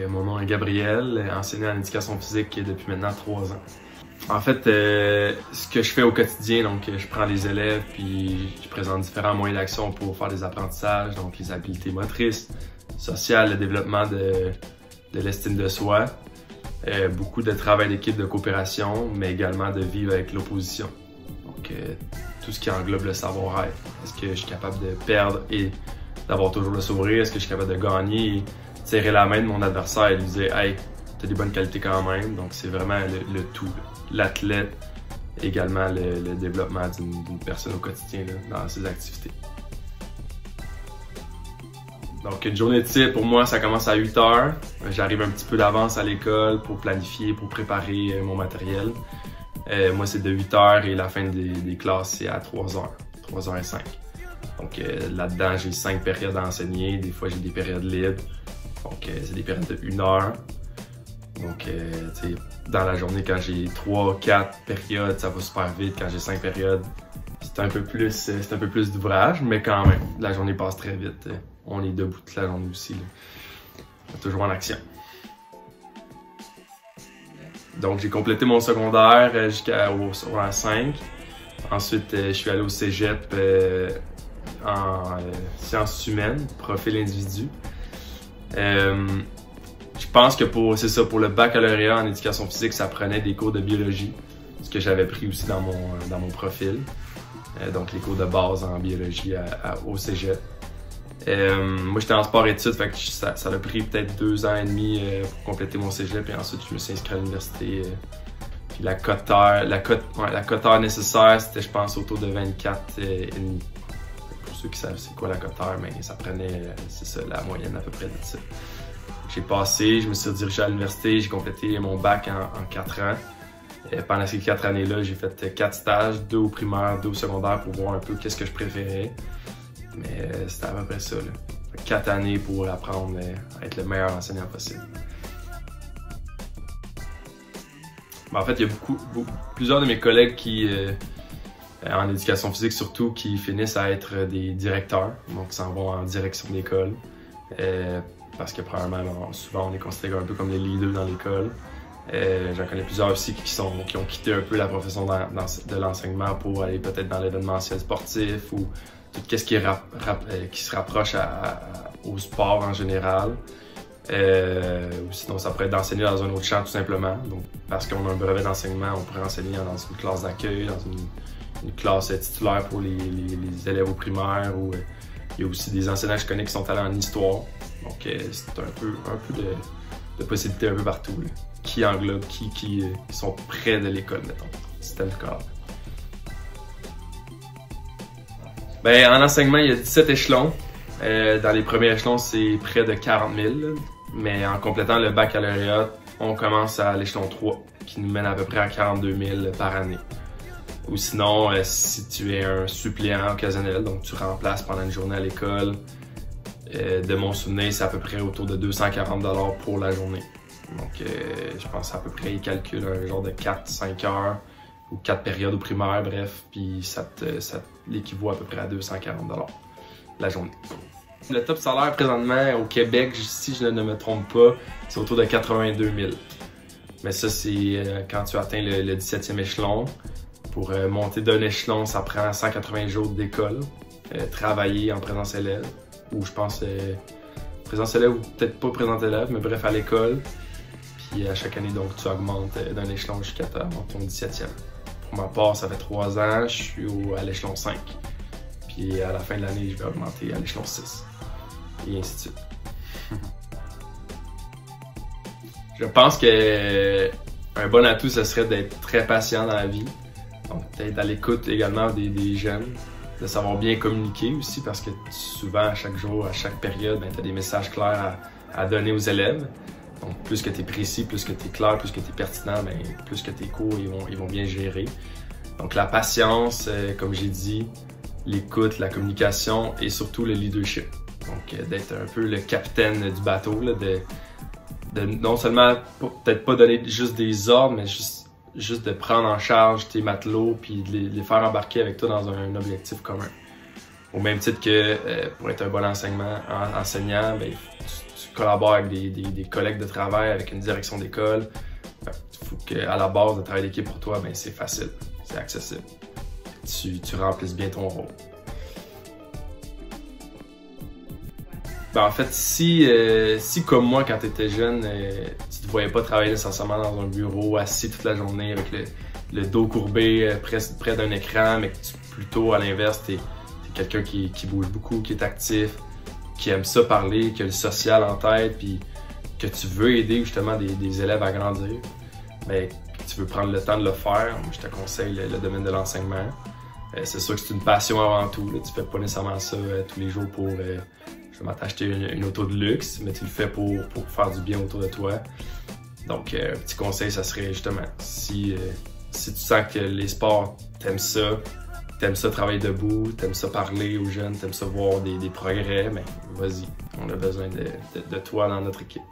Mon nom est Gabriel, enseignant en éducation physique depuis maintenant 3 ans. En fait, ce que je fais au quotidien, donc je prends les élèves puis je présente différents moyens d'action pour faire des apprentissages, donc les habiletés motrices, sociales, le développement de l'estime de soi, beaucoup de travail d'équipe, de coopération, mais également de vivre avec l'opposition. Donc tout ce qui englobe le savoir-être. Est-ce que je suis capable de perdre et d'avoir toujours le sourire? Est-ce que je suis capable de gagner et serrer la main de mon adversaire et lui dire « Hey, t'as des bonnes qualités quand même ». Donc c'est vraiment le tout. L'athlète, également le développement d'une personne au quotidien là, dans ses activités. Donc une journée type, pour moi, ça commence à 8 h. J'arrive un petit peu d'avance à l'école pour planifier, pour préparer mon matériel. Moi, c'est de 8 h et la fin des classes, c'est à 3 h, 3 h 05. Donc là-dedans, j'ai 5 périodes à enseigner. Des fois, j'ai des périodes libres. Donc c'est des périodes de 1 heure. Donc, dans la journée, quand j'ai 3-4 périodes, ça va super vite. Quand j'ai 5 périodes, c'est un peu plus d'ouvrage, mais quand même, la journée passe très vite. On est debout toute la journée aussi. Là. Toujours en action. Donc, j'ai complété mon secondaire jusqu'au secondaire 5. Ensuite, je suis allé au cégep en sciences humaines, profil individu. Je pense que pour le baccalauréat en éducation physique, ça prenait des cours de biologie, ce que j'avais pris aussi dans mon profil. Donc les cours de base en biologie au cégep. Moi j'étais en sport-études, fait que ça a pris peut-être 2 ans et demi pour compléter mon cégep et ensuite je me suis inscrit à l'université. Puis la cote heure nécessaire, c'était je pense autour de 24 et demi. Pour ceux qui savent c'est quoi la cote heure, mais ça prenait, c'est ça, la moyenne à peu près de ça. J'ai passé, je me suis redirigé à l'université, j'ai complété mon bac en 4 ans. Pendant ces 4 années-là, j'ai fait 4 stages, 2 au primaire, 2 au secondaire pour voir un peu qu'est-ce que je préférais. Mais c'était à peu près ça. Là. 4 années pour apprendre à être le meilleur enseignant possible. En fait, il y a plusieurs de mes collègues qui, en éducation physique surtout, qui finissent à être des directeurs, donc qui s'en vont en direction d'école. Parce que probablement, souvent, on est considéré un peu comme les leaders dans l'école. J'en connais plusieurs aussi qui ont quitté un peu la profession de l'enseignement pour aller peut-être dans l'événementiel sportif ou tout ce qui se rapproche au sport en général. Ou sinon, ça pourrait être d'enseigner dans un autre champ tout simplement. Donc, parce qu'on a un brevet d'enseignement, on pourrait enseigner dans une classe d'accueil, dans une classe titulaire pour les élèves au primaire. Ou il y a aussi des enseignants que je connais qui sont allés en histoire. Donc, c'est un peu de possibilités un peu partout, là, qui englobent, qui sont près de l'école, mettons. C'était le cas. Ben, en enseignement, il y a 17 échelons. Dans les premiers échelons, c'est près de 40 000. Mais en complétant le baccalauréat, on commence à l'échelon 3, qui nous mène à peu près à 42 000 par année. Ou sinon, si tu es un suppléant occasionnel, donc tu remplaces pendant une journée à l'école, de mon souvenir, c'est à peu près autour de 240 $ pour la journée. Donc, je pense à peu près, ils calculent un genre de 4-5 heures ou 4 périodes au primaire, bref, puis ça l'équivaut à peu près à 240 $ la journée. Le top salaire présentement au Québec, si je ne me trompe pas, c'est autour de 82 000. Mais ça, c'est quand tu atteins le 17e échelon. Pour monter d'un échelon, ça prend 180 jours d'école, travailler en présence élève, ou je pense présence élève ou peut-être pas présence élève, mais bref à l'école. Puis à chaque année, donc tu augmentes d'un échelon jusqu'à ton 17e. Pour ma part, ça fait 3 ans, je suis à l'échelon 5. Puis à la fin de l'année, je vais augmenter à l'échelon 6. Et ainsi de suite. Je pense que un bon atout, ce serait d'être très patient dans la vie. Donc d'être à l'écoute également des jeunes. De savoir bien communiquer aussi parce que souvent, à chaque jour, à chaque période, tu as des messages clairs à donner aux élèves. Donc plus que tu es précis, plus que tu es clair, plus que tu es pertinent, bien, plus que tes cours ils vont bien gérer. Donc la patience, comme j'ai dit, l'écoute, la communication et surtout le leadership. Donc d'être un peu le capitaine du bateau, là, de non seulement peut-être pas donner juste des ordres, mais juste juste de prendre en charge tes matelots puis de les faire embarquer avec toi dans un objectif commun. Au même titre que pour être un bon enseignant, ben, tu collabores avec des collègues de travail, avec une direction d'école. Il faut qu'à la base, le travail d'équipe pour toi, ben, c'est facile, c'est accessible. Tu remplisses bien ton rôle. Ben, en fait, si comme moi, quand tu étais jeune, tu te voyais pas travailler nécessairement dans un bureau, assis toute la journée avec le dos courbé près d'un écran, mais que plutôt à l'inverse, t'es quelqu'un qui bouge beaucoup, qui est actif, qui aime ça parler, qui a le social en tête, puis que tu veux aider justement des élèves à grandir, ben, tu veux prendre le temps de le faire, moi, je te conseille le domaine de l'enseignement. C'est sûr que c'est une passion avant tout, là. Tu fais pas nécessairement ça tous les jours pour t'acheter une auto de luxe, mais tu le fais pour faire du bien autour de toi. Donc, un petit conseil, ça serait justement, si tu sens que les sports, t'aimes ça travailler debout, t'aimes ça parler aux jeunes, t'aimes ça voir des progrès, ben vas-y, on a besoin de toi dans notre équipe.